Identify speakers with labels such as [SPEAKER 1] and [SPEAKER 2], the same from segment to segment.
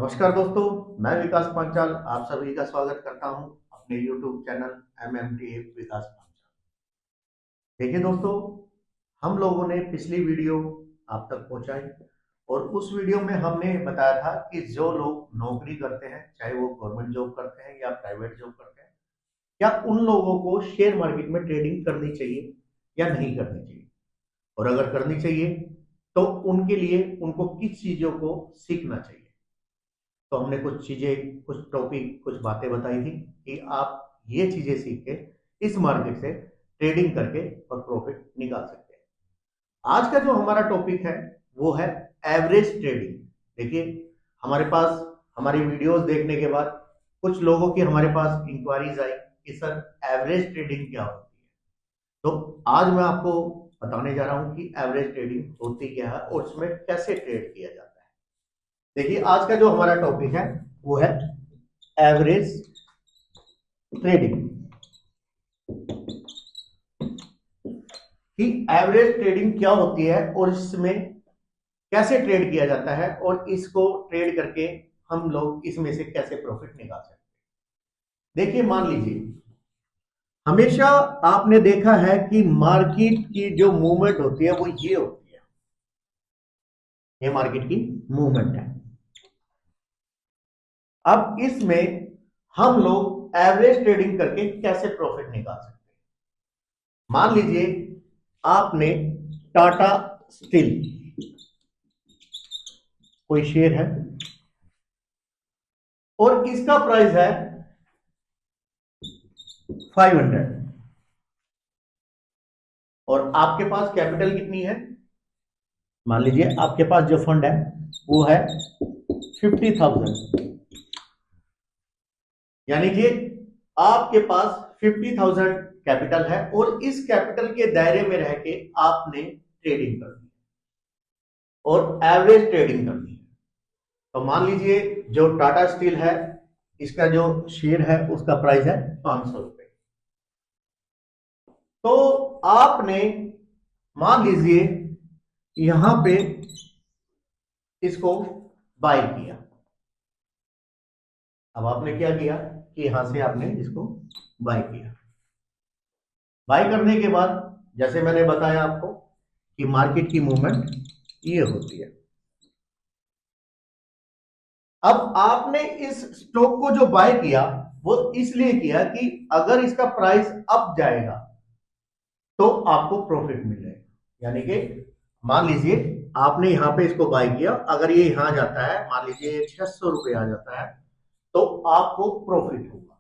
[SPEAKER 1] नमस्कार दोस्तों, मैं विकास पांचाल आप सभी का स्वागत करता हूं अपने YouTube चैनल MMTA विकास पांचाल। देखिए दोस्तों, हम लोगों ने पिछली वीडियो आप तक पहुंचाई और उस वीडियो में हमने बताया था कि जो लोग नौकरी करते हैं, चाहे वो गवर्नमेंट जॉब करते हैं या प्राइवेट जॉब करते हैं, क्या उन लोगों को शेयर मार्केट में ट्रेडिंग करनी चाहिए या नहीं करनी चाहिए, और अगर करनी चाहिए तो उनके लिए उनको किस चीजों को सीखना चाहिए। तो हमने कुछ चीजें, कुछ टॉपिक, कुछ बातें बताई थी कि आप ये चीजें सीख के इस मार्केट से ट्रेडिंग करके और प्रॉफिट निकाल सकते हैं। आज का जो हमारा टॉपिक है वो है एवरेज ट्रेडिंग। देखिए, हमारे पास हमारी वीडियोस देखने के बाद कुछ लोगों की हमारे पास इंक्वायरीज आई कि सर एवरेज ट्रेडिंग क्या होती है। तो आज मैं आपको बताने जा रहा हूं कि एवरेज ट्रेडिंग होती क्या है और उसमें कैसे ट्रेड किया जाता है। देखिए, आज का जो हमारा टॉपिक है वो है एवरेज ट्रेडिंग। कि एवरेज ट्रेडिंग क्या होती है और इसमें कैसे ट्रेड किया जाता है और इसको ट्रेड करके हम लोग इसमें से कैसे प्रॉफिट निकाल सकते हैं। देखिए, मान लीजिए, हमेशा आपने देखा है कि मार्केट की जो मूवमेंट होती है वो ये होती है, ये मार्केट की मूवमेंट है। अब इसमें हम लोग एवरेज ट्रेडिंग करके कैसे प्रॉफिट निकाल सकते हैं। मान लीजिए आपने टाटा स्टील कोई शेयर है और इसका प्राइस है 500 और आपके पास कैपिटल कितनी है। मान लीजिए आपके पास जो फंड है वो है 50,000, यानी कि आपके पास 50,000 कैपिटल है और इस कैपिटल के दायरे में रह के आपने ट्रेडिंग करनी है और एवरेज ट्रेडिंग करनी है। तो मान लीजिए जो टाटा स्टील है, इसका जो शेयर है उसका प्राइस है 500 रुपए। तो आपने मान लीजिए यहां पे इसको बाय किया। अब आपने क्या किया कि यहां से आपने इसको बाय किया। बाय करने के बाद जैसे मैंने बताया आपको कि मार्केट की मूवमेंट ये होती है। अब आपने इस स्टॉक को जो बाय किया वो इसलिए किया कि अगर इसका प्राइस अप जाएगा तो आपको प्रॉफिट मिलेगा। यानी कि मान लीजिए आपने यहां पे इसको बाय किया, अगर ये यहां जाता है, मान लीजिए 600 रुपए आ जाता है तो आपको प्रॉफिट होगा।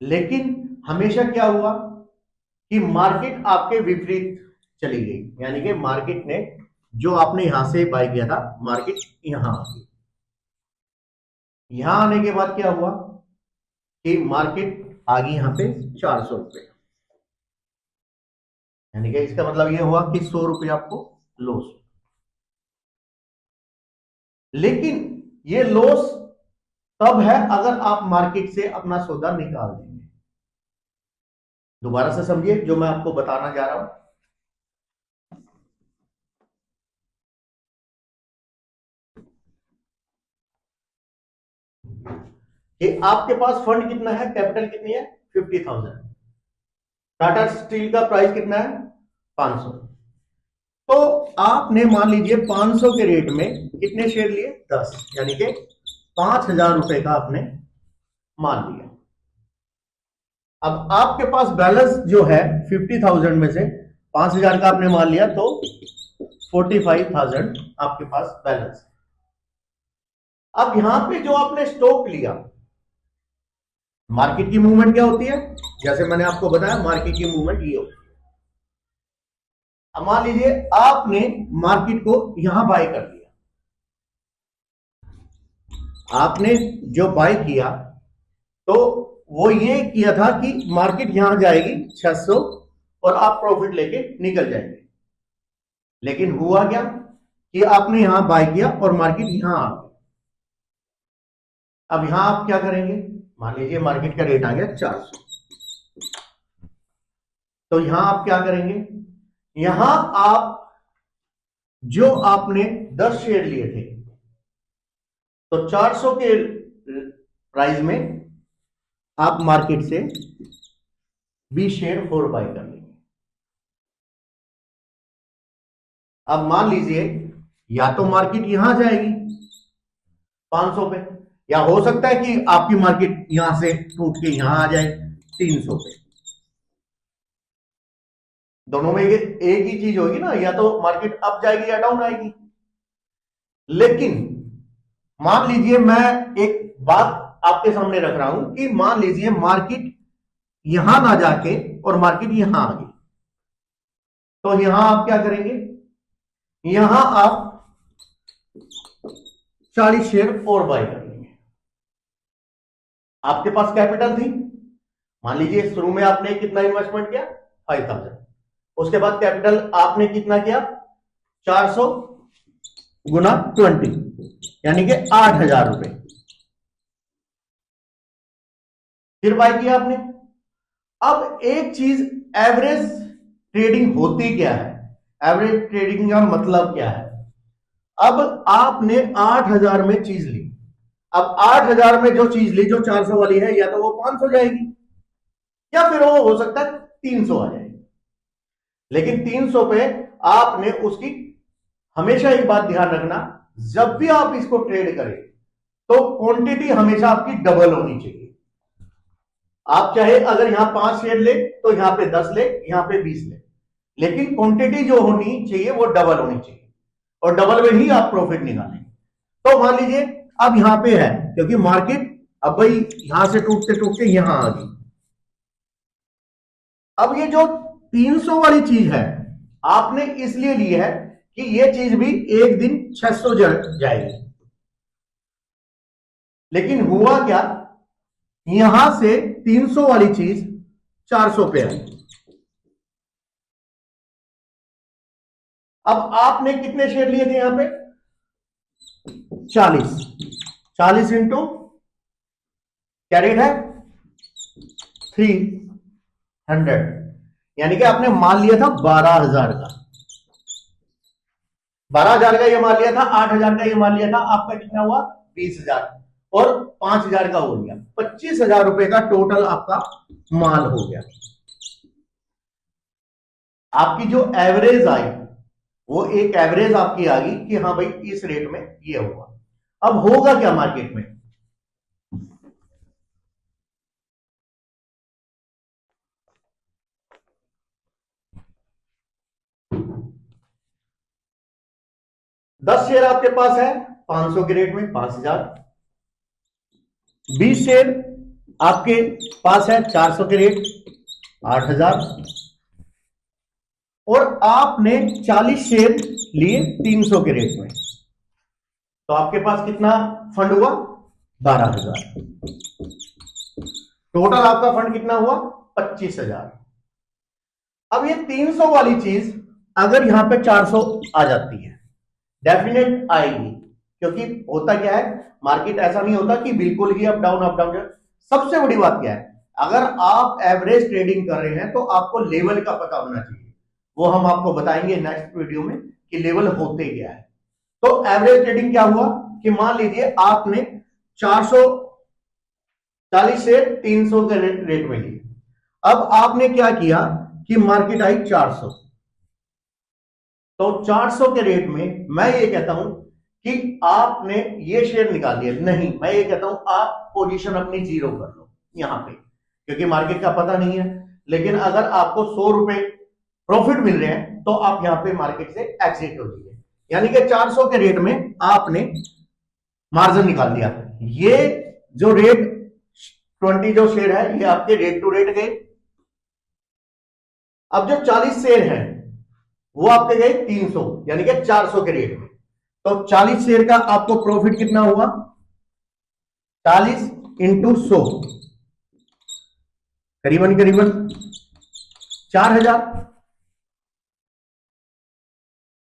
[SPEAKER 1] लेकिन हमेशा क्या हुआ कि मार्केट आपके विपरीत चली गई, यानी कि मार्केट ने जो आपने यहां से बाय किया था, मार्केट यहां आ गई। यहां आने के बाद क्या हुआ कि मार्केट आ गई यहां पे 400 रुपए, यानी कि इसका मतलब यह हुआ कि 100 रुपए आपको लॉस। लेकिन ये लॉस तब है अगर आप मार्केट से अपना सौदा निकाल देंगे। दोबारा से समझिए जो मैं आपको बताना जा रहा हूं कि आपके पास फंड कितना है, कैपिटल कितनी है, 50,000। टाटा स्टील का प्राइस कितना है, 500। तो आपने मान लीजिए 500 के रेट में कितने शेयर लिए, 10, यानी कि 5,000 रुपए का आपने मान लिया। अब आपके पास बैलेंस जो है 50,000 में से 5,000 का आपने मान लिया तो 45,000 आपके पास बैलेंस है। अब यहां पे जो आपने स्टॉक लिया, मार्केट की मूवमेंट क्या होती है, जैसे मैंने आपको बताया मार्केट की मूवमेंट ये होती है। अब मान लीजिए आपने मार्केट को यहां बाय कर लिया, आपने जो बाय किया तो वो ये किया था कि मार्केट यहां जाएगी 600 और आप प्रॉफिट लेके निकल जाएंगे। लेकिन हुआ क्या कि आपने यहां बाय किया और मार्केट यहां आ गई। अब यहां आप क्या करेंगे, मान लीजिए मार्केट का रेट आ गया 400, तो यहां आप क्या करेंगे, यहां आप जो आपने 10 शेयर लिए थे तो 400 के प्राइस में आप मार्केट से 20 शेयर फोर बाय कर लेंगे। अब मान लीजिए या तो मार्केट यहां जाएगी 500 पे, या हो सकता है कि आपकी मार्केट यहां से टूट के यहां आ जाए 300 पे। दोनों में एक ही चीज होगी ना, या तो मार्केट अप जाएगी या डाउन आएगी। लेकिन मान लीजिए मैं एक बात आपके सामने रख रहा हूं कि मान लीजिए मार्केट यहां ना जाके और मार्केट यहां आ गई, तो यहां आप क्या करेंगे, यहां आप 40 शेयर और बाय कर लेंगे। आपके पास कैपिटल थी, मान लीजिए शुरू में आपने कितना इन्वेस्टमेंट किया 5000, उसके बाद कैपिटल आपने कितना किया 400 गुना 20 यानी कि 8000 रुपए, फिर बाय किया आपने। अब एक चीज, एवरेज ट्रेडिंग होती क्या है, एवरेज ट्रेडिंग का मतलब क्या है। अब आपने 8000 में चीज ली, अब 8000 में जो चीज ली जो 400 वाली है, या तो वो 500 जाएगी या फिर वो हो सकता है 300 आ जाएगी। लेकिन 300 पे आपने उसकी, हमेशा एक बात ध्यान रखना, जब भी आप इसको ट्रेड करें तो क्वांटिटी हमेशा आपकी डबल होनी चाहिए। आप चाहे अगर यहां 5 शेयर ले तो यहां पे 10 ले, यहां पे 20 ले, लेकिन क्वांटिटी जो होनी चाहिए वो डबल होनी चाहिए, और डबल में ही आप प्रॉफिट निकालेंगे। तो मान लीजिए अब यहां पे है, क्योंकि मार्केट अब भाई यहां से टूटते टूटते यहां आ गई। अब ये जो 300 वाली चीज है आपने इसलिए ली है कि ये चीज भी एक दिन 600 जाएगी। लेकिन हुआ क्या, यहां से 300 वाली चीज 400 पे आई। अब आपने कितने शेयर लिए थे यहां पे 40 इंटू क्या रेट है 300, यानी कि आपने माल लिया था 12000 का, 12000 का ये माल लिया था, 8000 का ये माल लिया था, आपका कितना हुआ 20000 और 5000 का हो गया 25000 रुपए का टोटल आपका माल हो गया। आपकी जो एवरेज आई वो एक एवरेज आपकी आ गई कि हाँ भाई इस रेट में ये हुआ। अब होगा क्या मार्केट में, दस शेयर आपके पास है 500 के रेट में 5000, 20 शेयर आपके पास है 400 के रेट 8000, और आपने 40 शेयर लिए 300 के रेट में, तो आपके पास कितना फंड हुआ 12000। टोटल आपका फंड कितना हुआ 25000। अब ये 300 वाली चीज अगर यहां पे 400 आ जाती है, डेफिनेट आएगी, क्योंकि होता क्या है मार्केट ऐसा नहीं होता कि बिल्कुल ही अप डाउन अप डाउन। सबसे बड़ी बात क्या है, अगर आप एवरेज ट्रेडिंग कर रहे हैं तो आपको लेवल का पता होना चाहिए, वो हम आपको बताएंगे नेक्स्ट वीडियो में कि लेवल होते क्या है। तो एवरेज ट्रेडिंग क्या हुआ कि मान लीजिए आपने 440 से 300 के रेट में लिए। अब आपने क्या किया कि मार्केट आई 400, तो 400 के रेट में मैं ये कहता हूं कि आपने ये शेयर निकाल दिया, नहीं मैं ये कहता हूं आप पोजीशन अपनी जीरो कर लो यहां पे, क्योंकि मार्केट का पता नहीं है। लेकिन अगर आपको 100 रुपए प्रॉफिट मिल रहे हैं तो आप यहां पे मार्केट से एग्जिट हो जाइए, यानी कि 400 के रेट में आपने मार्जिन निकाल दिया। ये जो रेट 20 जो शेयर है ये आपके रेट टू रेट गए। अब जो 40 शेयर है वो आपके गए 300 यानी कि 400 के रेट में, तो 40 शेयर का आपको प्रॉफिट कितना हुआ 40 इंटू 100 करीबन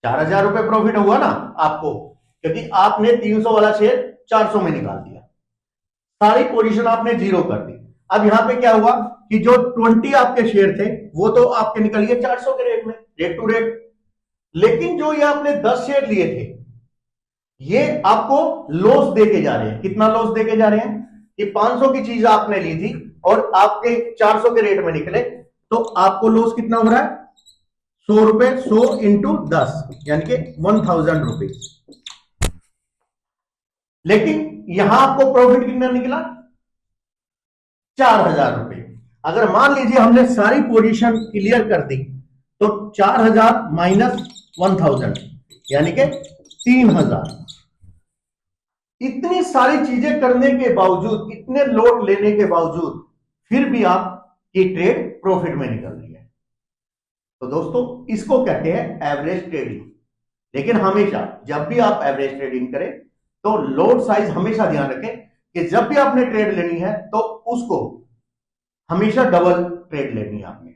[SPEAKER 1] 4000 रुपए प्रॉफिट हुआ ना आपको, क्योंकि आपने 300 वाला शेयर 400 में निकाल दिया, सारी पोजीशन आपने जीरो कर दी। अब यहां पे क्या हुआ कि जो 20 आपके शेयर थे वो तो आपके निकल गए 400 के रेट में, रेट टू रेट। लेकिन जो ये आपने 10 शेयर लिए थे ये आपको लॉस देके जा रहे हैं। कितना लॉस देके जा रहे हैं कि 500 की चीज आपने ली थी और आपके 400 के रेट में निकले, तो आपको लॉस कितना हो रहा है? 100 रुपए, 100 इंटू 10 यानी कि 1000 रुपीज। लेकिन यहां आपको प्रॉफिट कितना निकला? 4000 रुपए। अगर मान लीजिए हमने सारी पोजीशन क्लियर कर दी तो 4000 माइनस 1000 यानी कि 3000। इतनी सारी चीजें करने के बावजूद, इतने लोड लेने के बावजूद फिर भी आपकी ट्रेड प्रॉफिट में निकल रही है। तो दोस्तों इसको कहते हैं एवरेज ट्रेडिंग। लेकिन हमेशा जब भी आप एवरेज ट्रेडिंग करें तो लोड साइज हमेशा ध्यान रखें कि जब भी आपने ट्रेड लेनी है तो उसको हमेशा डबल ट्रेड लेनी है आपने।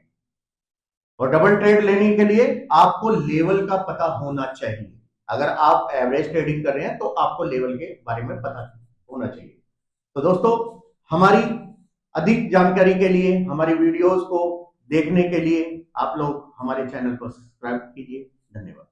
[SPEAKER 1] और डबल ट्रेड लेने के लिए आपको लेवल का पता होना चाहिए। अगर आप एवरेज ट्रेडिंग कर रहे हैं तो आपको लेवल के बारे में पता होना चाहिए। तो दोस्तों हमारी अधिक जानकारी के लिए, हमारी वीडियोस को देखने के लिए आप लोग हमारे चैनल को सब्सक्राइब कीजिए। धन्यवाद।